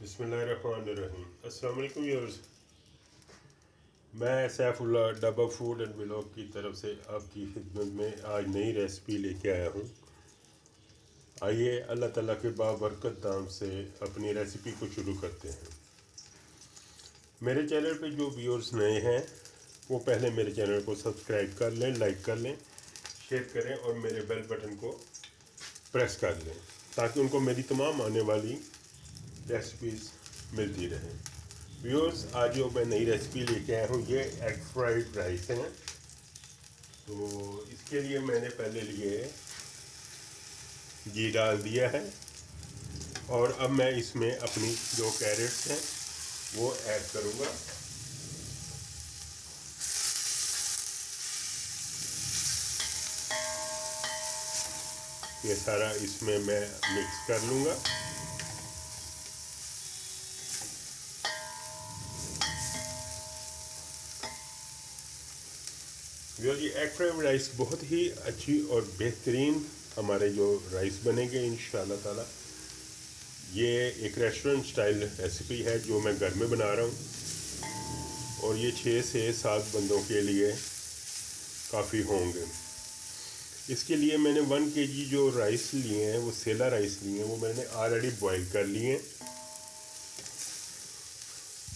बिस्मिल्लाहिर्रहमानिर्रहीम। अस्सलाम वालेकुम व्यूअर्स, मैं सैफुल्लाह डब्बा फूड एंड व्लॉग की तरफ से आपकी खिदमत में आज नई रेसिपी लेके आया हूँ। आइए अल्लाह ताला के बाबरकत नाम से अपनी रेसिपी को शुरू करते हैं। मेरे चैनल पे जो व्यूअर्स नए हैं वो पहले मेरे चैनल को सब्सक्राइब कर लें, लाइक कर लें, शेयर करें और मेरे बेल बटन को प्रेस कर लें ताकि उनको मेरी तमाम आने वाली रेसिपीज़ मिलती रहें। व्यूअर्स, आज जो मैं नई रेसिपी लेके आया हूँ ये एग फ्राइड राइस है। तो इसके लिए मैंने पहले लिए घी डाल दिया है और अब मैं इसमें अपनी जो कैरेट्स हैं वो ऐड करूँगा। ये सारा इसमें मैं मिक्स कर लूँगा। ये एग फ्राइड राइस बहुत ही अच्छी और बेहतरीन हमारे जो राइस बनेंगे इंशाल्लाह ताला। ये एक रेस्टोरेंट स्टाइल रेसिपी है जो मैं घर में बना रहा हूँ और ये 6 से 7 बंदों के लिए काफ़ी होंगे। इसके लिए मैंने 1 kg जो राइस लिए हैं वो सेला राइस लिए हैं, वो मैंने ऑलरेडी बॉईल कर लिए हैं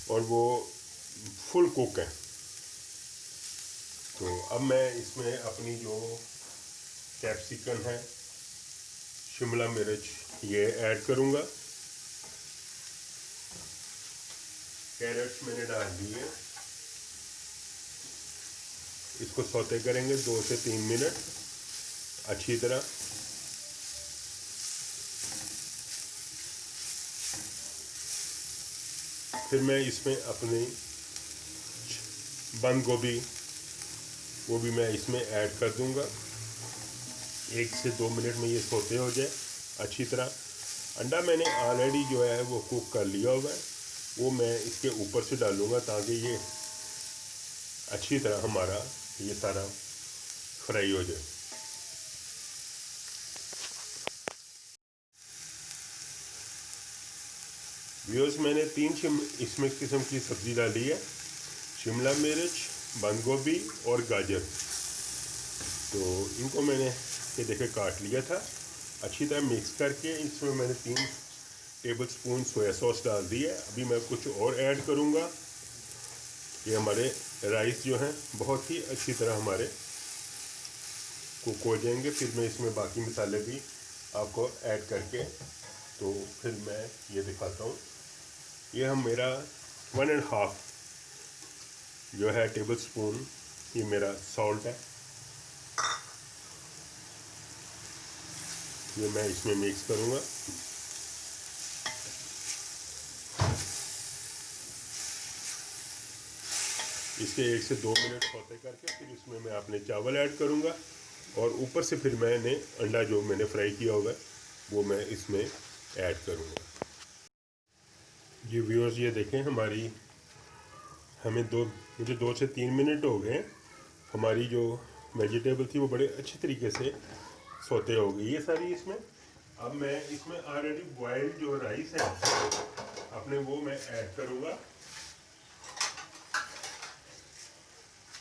और वो फुल कुक है। तो अब मैं इसमें अपनी जो कैप्सिकम है, शिमला मिर्च, ये ऐड करूँगा। कैरेट्स मैंने डाल दिए, इसको सौते करेंगे 2 से 3 मिनट अच्छी तरह। फिर मैं इसमें अपनी बंद गोभी वो भी मैं इसमें ऐड कर दूंगा। 1 से 2 मिनट में ये सौते हो जाए अच्छी तरह। अंडा मैंने ऑलरेडी जो है वो कुक कर लिया हुआ है, वो मैं इसके ऊपर से डालूँगा ताकि ये अच्छी तरह हमारा ये सारा फ्राई हो जाए। व्यूअर्स, मैंने 3 इसमें किस्म की सब्ज़ी डाली है, शिमला मिर्च, बंद गोभी और गाजर। तो इनको मैंने ये देखे काट लिया था। अच्छी तरह मिक्स करके इसमें मैंने 3 टेबलस्पून सोया सॉस डाल दी है। अभी मैं कुछ और ऐड करूँगा। ये हमारे राइस जो हैं बहुत ही अच्छी तरह हमारे कुक हो जाएंगे। फिर मैं इसमें बाकी मसाले भी आपको ऐड करके तो फिर मैं ये दिखाता हूँ। ये हम मेरा 1.5 जो है टेबलस्पून ये मेरा सॉल्ट है, ये मैं इसमें मिक्स करूँगा। इसके 1 से 2 मिनट सौते करके फिर इसमें मैं अपने चावल ऐड करूँगा और ऊपर से फिर मैंने अंडा जो मैंने फ्राई किया हुआ है वो मैं इसमें ऐड करूँगा। ये व्यूअर्स, ये देखें मुझे 2 से 3 मिनट हो गए। हमारी जो वेजिटेबल थी वो बड़े अच्छे तरीके से सौते हो गई ये सारी इसमें। अब मैं इसमें ऑलरेडी बॉइल्ड जो राइस है अपने वो मैं ऐड करूँगा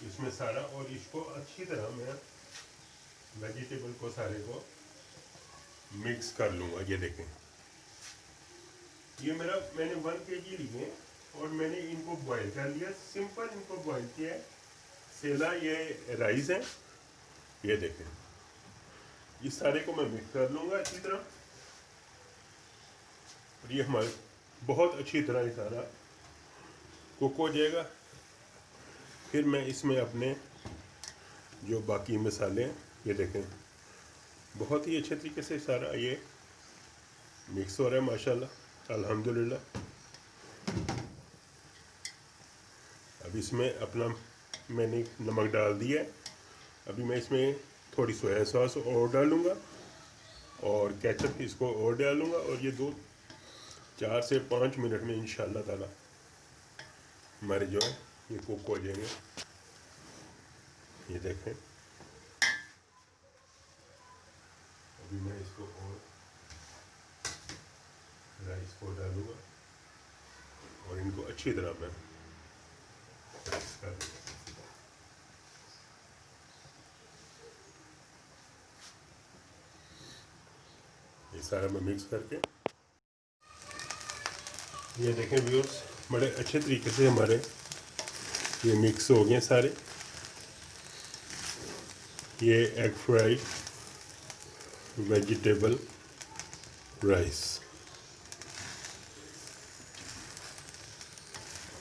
इसमें सारा, और इसको अच्छी तरह मैं वेजिटेबल को सारे को मिक्स कर लूँगा। ये देखें, ये मैंने 1 kg लिए और मैंने इनको बॉईल कर लिया, सिंपल इनको बॉईल किया है। सेला ये राइस है, ये देखें। इस सारे को मैं मिक्स कर लूँगा अच्छी तरह और ये हमारे बहुत अच्छी तरह ये सारा कुक हो जाएगा। फिर मैं इसमें अपने जो बाकी मसाले हैं ये देखें बहुत ही अच्छे तरीके से सारा ये मिक्स हो रहा है माशाल्लाह अल्हम्दुलिल्लाह। अब इसमें अपना मैंने नमक डाल दिया है। अभी मैं इसमें थोड़ी सोया सॉस और डालूँगा और केचप इसको और डालूँगा और ये 4 से 5 मिनट में इंशाल्लाह ताला हमारे जो है ये कुक हो जाएंगे। ये देखें, अभी मैं इसको और राइस को डालूँगा। अच्छी तरह मैं कर ये सारा मैं मिक्स करके, ये देखें व्यूअर्स, बड़े अच्छे तरीके से हमारे ये मिक्स हो गए सारे। ये एग फ्राई वेजिटेबल राइस,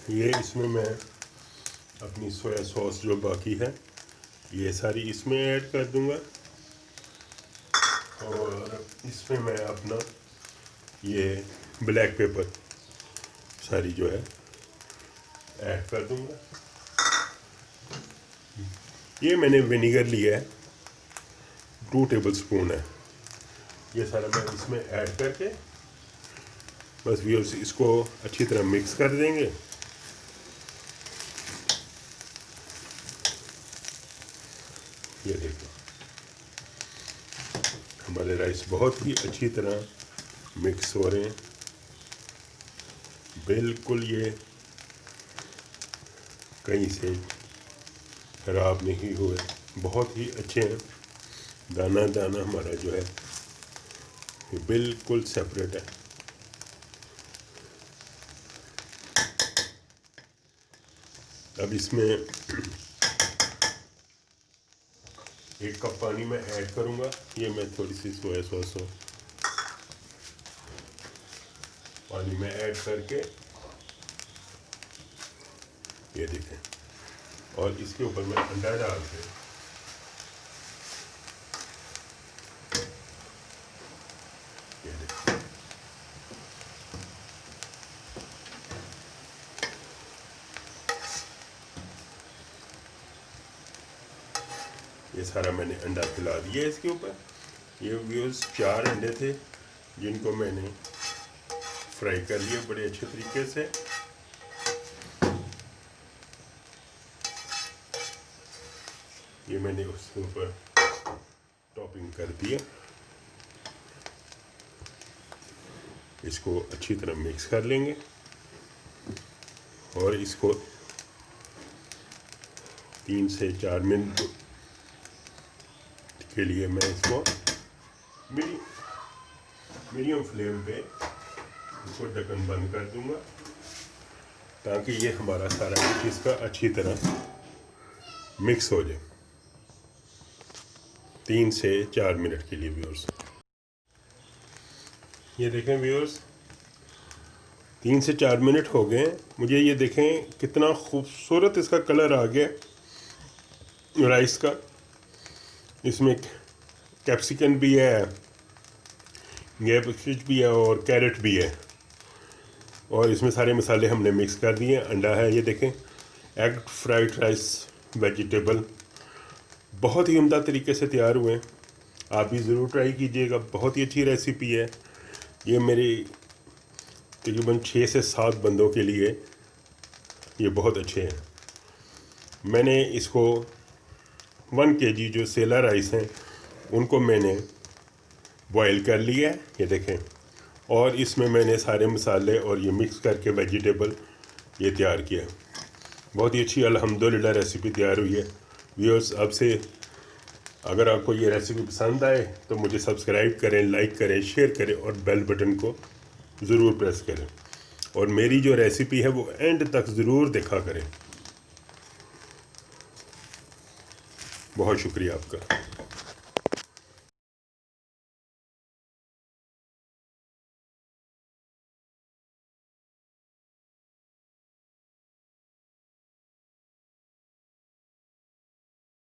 ये इसमें मैं अपनी सोया सॉस जो बाकी है ये सारी इसमें ऐड कर दूंगा, और इसमें मैं अपना ये ब्लैक पेपर सारी जो है ऐड कर दूंगा। ये मैंने विनेगर लिया है 2 टेबलस्पून है, ये सारा मैं इसमें ऐड करके बस व्यूअर्स इसको अच्छी तरह मिक्स कर देंगे। ये देखो हमारे राइस बहुत ही अच्छी तरह मिक्स हो रहे हैं, बिल्कुल ये कहीं से खराब नहीं हुए, बहुत ही अच्छे हैं। दाना दाना हमारा जो है ये बिल्कुल सेपरेट है। अब इसमें 1 कप पानी में ऐड करूँगा, ये मैं थोड़ी सी सोया सॉस पानी में ऐड करके ये देखें, और इसके ऊपर मैं अंडा डाल के ये देखें, ये सारा मैंने अंडा खिला दिया इसके ऊपर। ये व्यूअर्स 4 अंडे थे जिनको मैंने फ्राई कर लिया बड़े अच्छे तरीके से। ये मैंने उसके ऊपर टॉपिंग कर दिया, इसको अच्छी तरह मिक्स कर लेंगे और इसको 3 से 4 मिनट के लिए मैं इसको मीडियम फ्लेम पे इसको ढक्कन बंद कर दूंगा, ताकि ये हमारा सारा इसका अच्छी तरह मिक्स हो जाए 3 से 4 मिनट के लिए व्यूअर्स। ये देखें व्यूअर्स 3 से 4 मिनट हो गए। मुझे ये देखें कितना खूबसूरत इसका कलर आ गया राइस का। इसमें कैप्सिकम भी है, गैबफिश भी है और कैरेट भी है, और इसमें सारे मसाले हमने मिक्स कर दिए। अंडा है, ये देखें एग फ्राइड राइस वेजिटेबल, बहुत ही उम्दा तरीके से तैयार हुए हैं। आप भी ज़रूर ट्राई कीजिएगा, बहुत ही अच्छी रेसिपी है। ये मेरी तकरीबन 6 से 7 बंदों के लिए ये बहुत अच्छे हैं। मैंने इसको 1 kg जो सेला राइस हैं उनको मैंने बॉयल कर लिया है, ये देखें, और इसमें मैंने सारे मसाले और ये मिक्स करके वेजिटेबल ये तैयार किया। बहुत ही अच्छी अल्हम्दुलिल्लाह रेसिपी तैयार हुई है। व्यूअर्स, आपसे अगर आपको ये रेसिपी पसंद आए तो मुझे सब्सक्राइब करें, लाइक करें, शेयर करें और बेल बटन को ज़रूर प्रेस करें, और मेरी जो रेसिपी है वो एंड तक ज़रूर देखा करें। बहुत शुक्रिया आपका।